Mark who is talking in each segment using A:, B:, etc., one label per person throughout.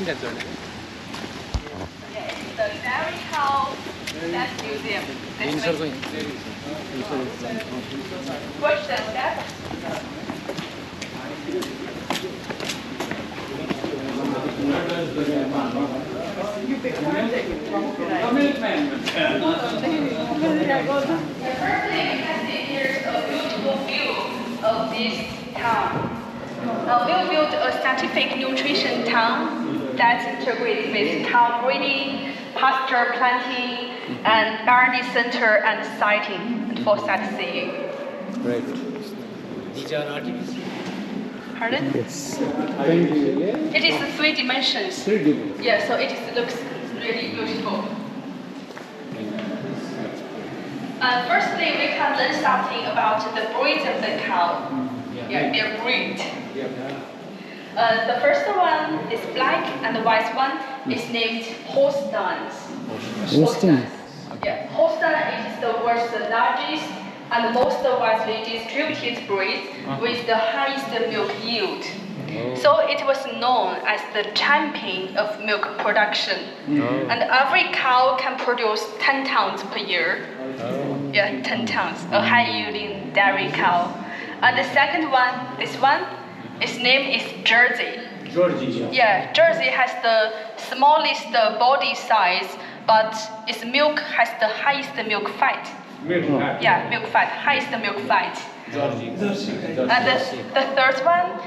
A: That's all.
B: Yeah, it's the dairy cow that museum. Watch the step. Firstly, we can see here's a beautiful view of this town. We'll build a scientific nutrition town that integrates with cow breeding, pasture planting, and R&D center and sighting for sightseeing.
A: Right. These are artificial.
B: Pardon?
A: Yes. It
B: It is 3 dimensions.
A: 3 dimensions.
B: Yeah, so looks really beautiful. Firstly, we can learn something about the breed of the cow. Yeah, their breed. The first one is black and the white one is named Holstein.
A: Holstein.
B: Yeah, Holstein is the world's largest and most widely distributed breed with the highest milk yield. So it was known as the champion of milk production. And every cow can produce 10 tons per year. Yeah, 10 tons, a high-yielding dairy cow. And the second one, this one, its name is Jersey. Yeah, Jersey has the smallest body size, but its milk has the highest milk fat. Yeah, milk fat, highest milk fat. And the third one,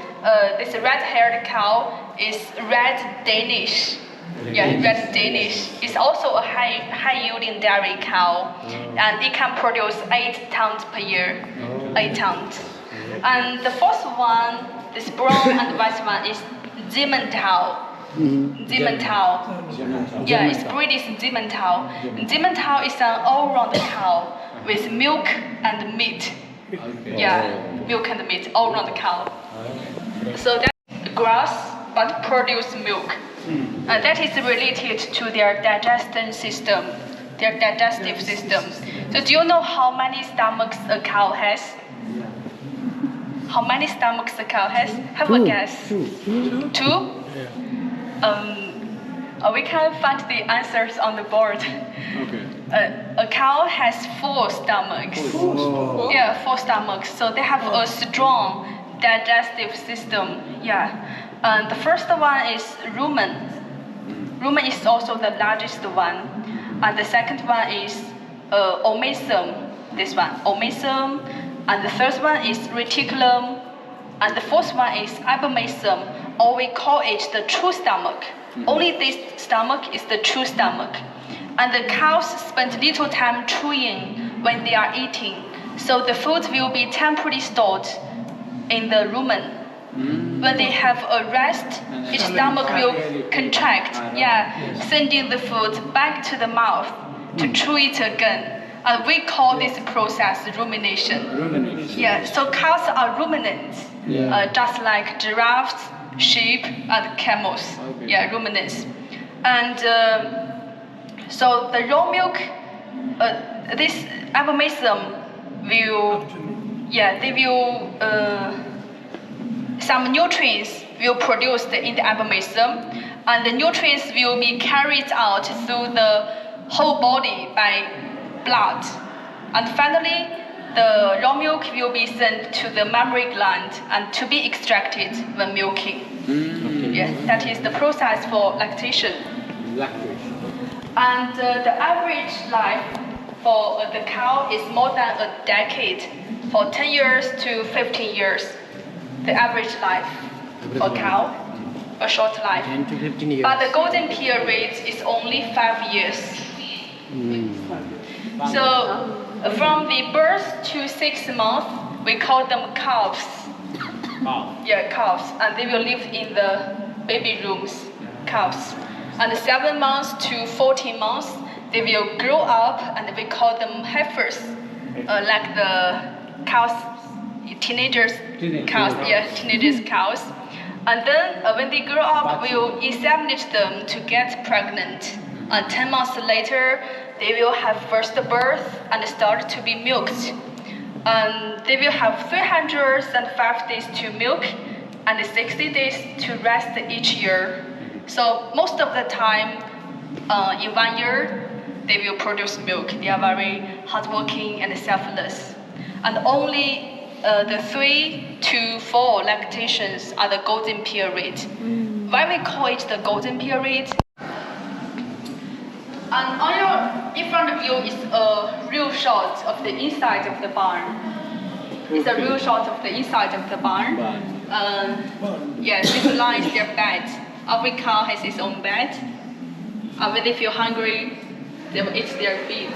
B: this red-haired cow is Red Danish. Yeah, Red Danish is also a high-yielding dairy cow, and it can produce 8 tons per year. 8 tons. And the fourth one, this brown and white one, is Emmentaler. Emmentaler. Yeah, its breed is Emmentaler. Emmentaler is an all-round cow with milk and meat. Yeah, milk and meat, all-round cow. So that's grass, but produce milk. That is related to their digestion system, their digestive system. So do you know how many stomachs a cow has? How many stomachs a cow has? Have a guess. Two? We can find the answers on the board.
A: Okay.
B: A cow has 4 stomachs. Yeah, 4 stomachs. So they have a strong digestive system. Yeah. And the first one is rumen. Rumen is also the largest one. And the second one is omasum. This one, omasum. And the third one is reticulum. And the fourth one is abomasum, or we call it the true stomach. Only this stomach is the true stomach. And the cows spend little time chewing when they are eating. So the food will be temporarily stored in the rumen. When they have a rest, each stomach will contract, sending the food back to the mouth to chew it again. And we call this process rumination. Yeah, so cows are ruminants, just like giraffes, sheep, and camels. Yeah, ruminants. And so the raw milk, this abomasum will, some nutrients will produce in the abomasum, and the nutrients will be carried out through the whole body by blood. And finally, the raw milk will be sent to the mammary gland and to be extracted when milking. Yeah, that is the process for lactation. And the average life for the cow is more than a decade, for 10 years to 15 years. The average life for cow, a short life.
A: 10 to 15 years.
B: But the golden period is only 5 years. So from the birth to 6 months, we call them calves. Yeah, calves, and they will live in the baby rooms, calves. And 7 months to 14 months, they will grow up, and we call them heifers, like the cows, teenagers cows. And then when they grow up, we will inseminate them to get pregnant. And 10 months later, they will have first birth and start to be milked. And they will have 305 days to milk and 60 days to rest each year. So most of the time, in 1 year, they will produce milk. They are very hardworking and selfless. And only the 3 to 4 lactations are the golden period. Why we call it the golden period? And in front of you is a real shot of the inside of the barn. It's a real shot of the inside of the barn. Yes, visualize their bed. Every cow has its own bed. When they feel hungry, they will eat their feed.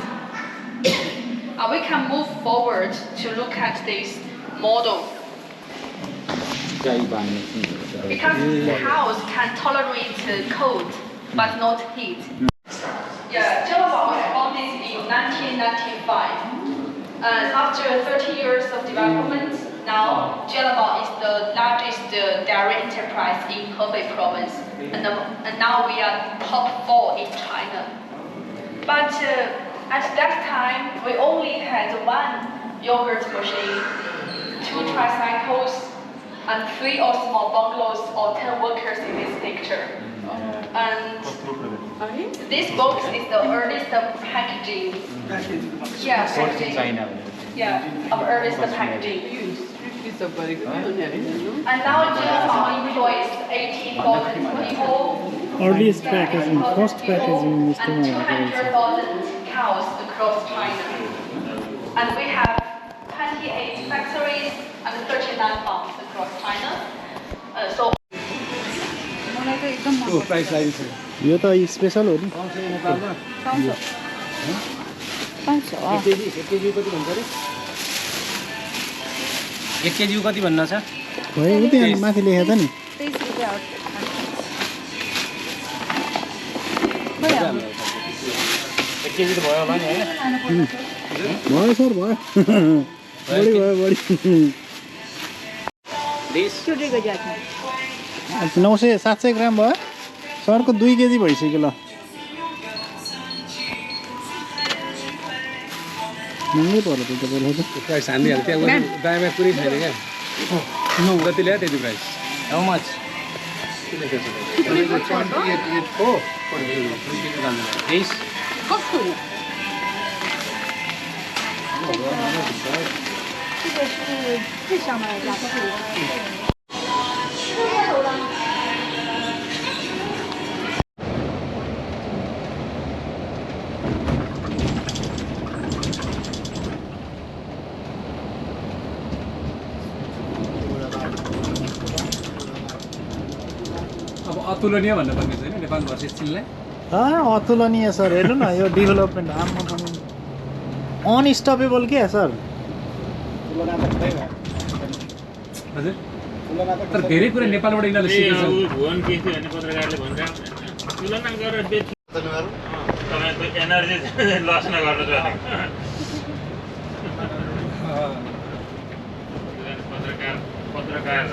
B: We can move forward to look at this model. Because cows can tolerate cold, but not heat. Yeah, Jelabao was founded in 1995. And after 30 years of development, now Jelabao is the largest dairy enterprise in Hebei province. And now we are top 4 in China. But at that time, we only had 1 yogurt machine, 2 tricycles, and 3 or small bungalows or 10 workers in this picture. And this box is the earliest packaging. Yeah, packaging. Yeah, of earliest packaging. And now Jelabao employs 18,000 people.
A: Earliest packaging, first packaging is
B: and 200,000 cows across China. And we have 28 factories and 39 farms across China. So
A: यो त special हो नि
C: एक KG कति भन्नु छ
A: भयो त्यहाँ माथि लेखेको छ नि
C: एक केजी त भयो होला नि हैन
A: भयो सर भयो बढी भयो बढी 900-700 ग्राम भयो सरको 2 केजी भइसक्यो ल महँगै पर्यो त तपाईँलाई त
C: प्राइस हान्दिहाल्छ त्यहाँ दायाँमा पुरै छैन क्या जति ल्यायो त्यति प्राइस हाउ मच अब अतुलनीय भन्नु पर्ने छैन नेपाल भर्सेस चिनलाई
A: अतुलनीय सर हेर्नु न यो डेभलपमेन्ट अनस्टपेबल के सर
C: हजुर तर धेरै कुरा नेपालबाट यिनीहरूले सिकेको छ
D: भुवन के थियो भने पत्रकारले भन्छ तुलना गरेर बेच्नु तपाईको एनर्जी लस नगर्नु छ पत्रकार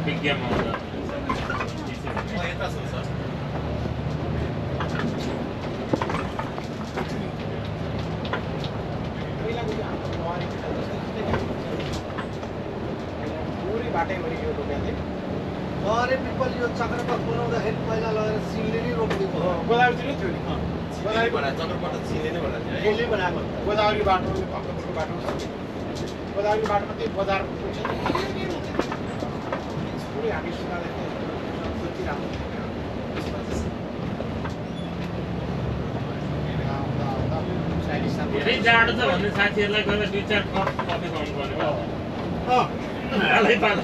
D: विज्ञापन आउँछ
E: बाटैभरि यो रोप्याले अरे पिपल यो चक्रपथ बनाउँदाखेरि पहिला लगेर सिलले नै रोपिदिएको हो गोदावरी नै थियो नि गोदावरी बना चक्रपथ सिलले नै बनाएको यसले बनाएको गोदावरी बाटो भक्तपुरको बाटो गोदावरी बाटोमा त्यो बजार पुरै हामी सुनाले सोचिरहेको
D: धेरै जाडो छ भन्ने साथीहरूलाई गएर 2-4 कप कफी खुवाउनु पर्ने हो हालै पालो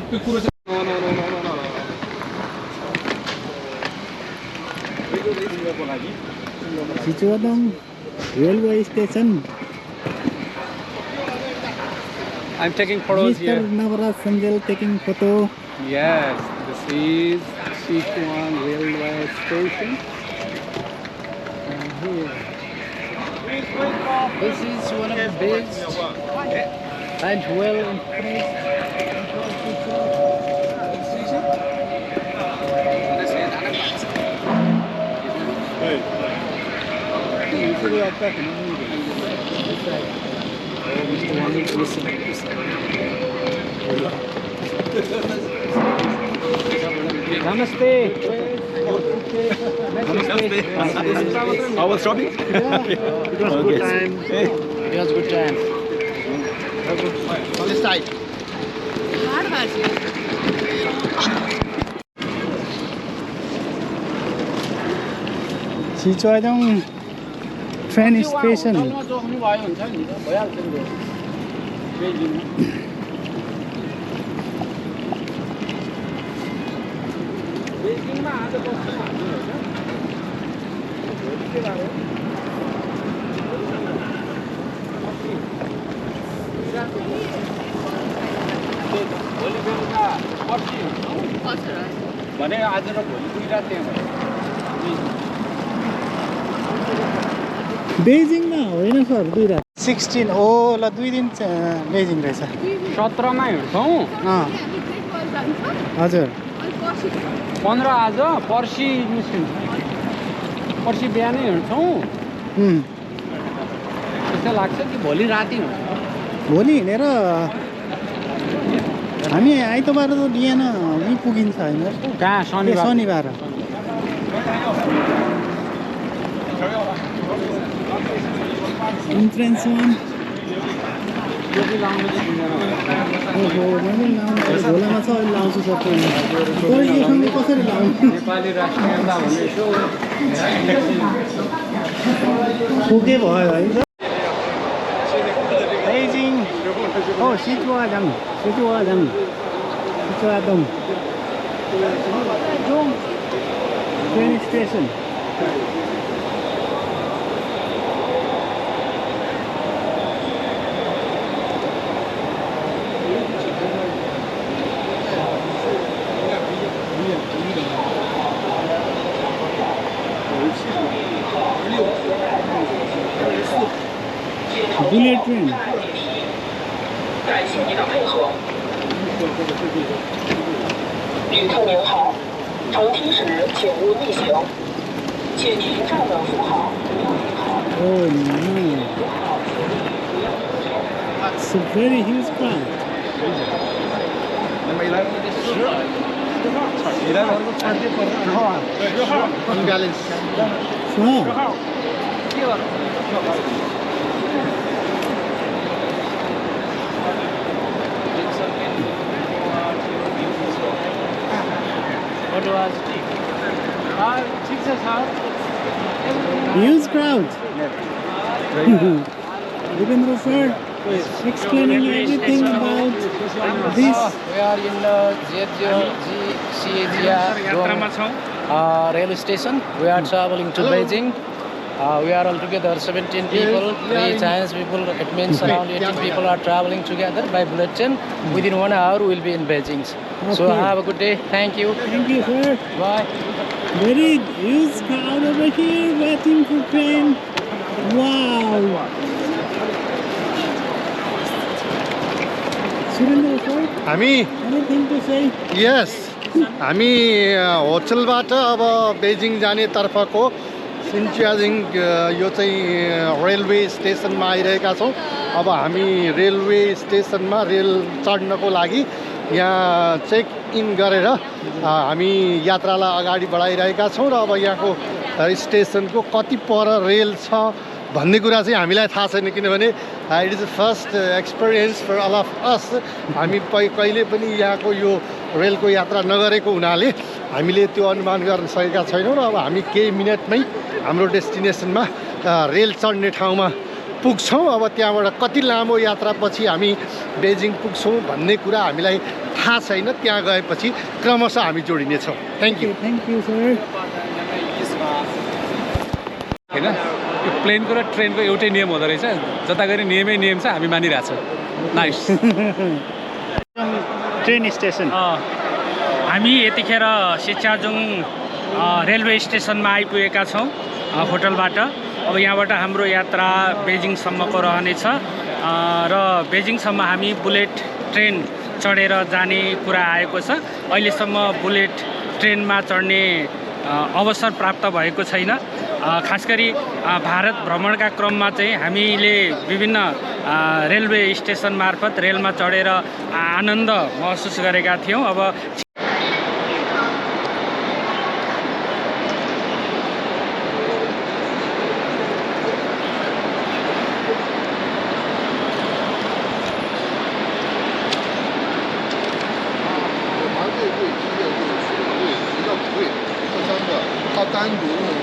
C: त्यो कुरो चाहिँ
A: Sichuadong railway station.
C: I'm taking photos
A: Mr.
C: here.
A: Navaraj Sanjal taking photo.
C: Yes, this is Sichuan railway station. And here. This is one of the best and well impressed.
A: Usually I pack in Mr. Wang is listening.
C: नमस्ते
F: How was shopping?
A: It was good time. It was good time.
E: On this side.
A: सिचुवाइदोङ train station
C: भने आज र भोलि दुई रात त्यहाँ
A: बेजिङमा होइन sir 2 रात 16 ओ ल 2 दिन बेजिङ रहेछ
C: 17 मा हिँड्छौँ
A: हजुर
C: 15 आज पर्सि निस्किन्छ पर्सि बिहानै हिँड्छौँ त्यस्तो लाग्छ कि भोलि राति हुन्छ
A: भोलि हिँडेर हामी आइतबार त बिहान उही पुगिन्छ होइन
C: कहाँ
A: शनिबार इन्ट्रेन्स वान ओहो मैले झोलामा छ अहिले लाउँछु सर योसँग कसरी लाउनु
C: नेपाली राष्ट्रियता भन्ने यसो
A: ठोके भयो है बेजिङ हो सिचुवादङ train station bullet train
G: 感谢您的配合。旅客您好，乘梯时请勿逆行，请您站稳扶好，不要离开。
A: Oh no! It's a very huge crowd.
E: Unbalanced.
A: Oh. Huge crowd. Vipendra sir explaining everything about this.
H: We are in CAGR railway station. We are traveling to Beijing. We are altogether 17 people, 3 Chinese people. It means around 18 people are traveling together by bullet train. Within 1 hour, we will be in Beijing. So have a good day. Thank you.
A: Thank you, sir.
H: Bye.
A: Very huge crowd over here waiting for train. Wow. Surendra sir,
E: हामी
A: anything to say?
E: Yes हामी होटलबाट अब Beijing जाने तर्फको सिन्च्याजिङ यो चाहिँ railway स्टेसनमा आइरहेका छौँ। अब हामी रेलवे स्टेसनमा रेल चढ्नको लागि यहाँ चेक इन गरेर हामी यात्रालाई अगाडि बढाइरहेका छौँ र अब यहाँको स्टेसनको कति पर रेल छ भन्ने कुरा चाहिँ हामीलाई थाहा छैन किनभने it is the first experience for all of us हामी कहिले पनि यहाँको यो रेलको यात्रा नगरेको हुनाले हामीले त्यो अनुमान गर्न सकेका छैनौँ र अब हामी केही मिनटमै हाम्रो डेस्टिनेसनमा रेल चढ्ने ठाउँमा पुग्छौँ। अब त्यहाँबाट कति लामो यात्रापछि हामी बेजिङ पुग्छौँ भन्ने कुरा हामीलाई थाहा छैन। त्यहाँ गएपछि क्रमशः हामी जोडिनेछौँ। Thank you.
A: Thank you, sir.
C: होइन यो प्लेनको र ट्रेनको एउटै नियम हुँदो रहेछ जता गरी नियमै नियम छ हामी मानिरहेछौँ नाइस
A: ट्रेन स्टेसन
I: हामी यतिखेर सिच्चाजुङ रेलवे स्टेसनमा आइपुगेका छौँ होटलबाट। अब यहाँबाट हाम्रो यात्रा बेजिङसम्मको रहनेछ र बेजिङसम्म हामी बुलेट ट्रेन चढेर जाने कुरा आएको छ। अहिलेसम्म बुलेट ट्रेनमा चढ्ने अवसर प्राप्त भएको छैन। खास गरी भारत भ्रमणका क्रममा चाहिँ हामीले विभिन्न रेलवे स्टेसन मार्फत रेलमा चढेर आनन्द महसुस गरेका थियौँ। अब
E: टाइम धेरै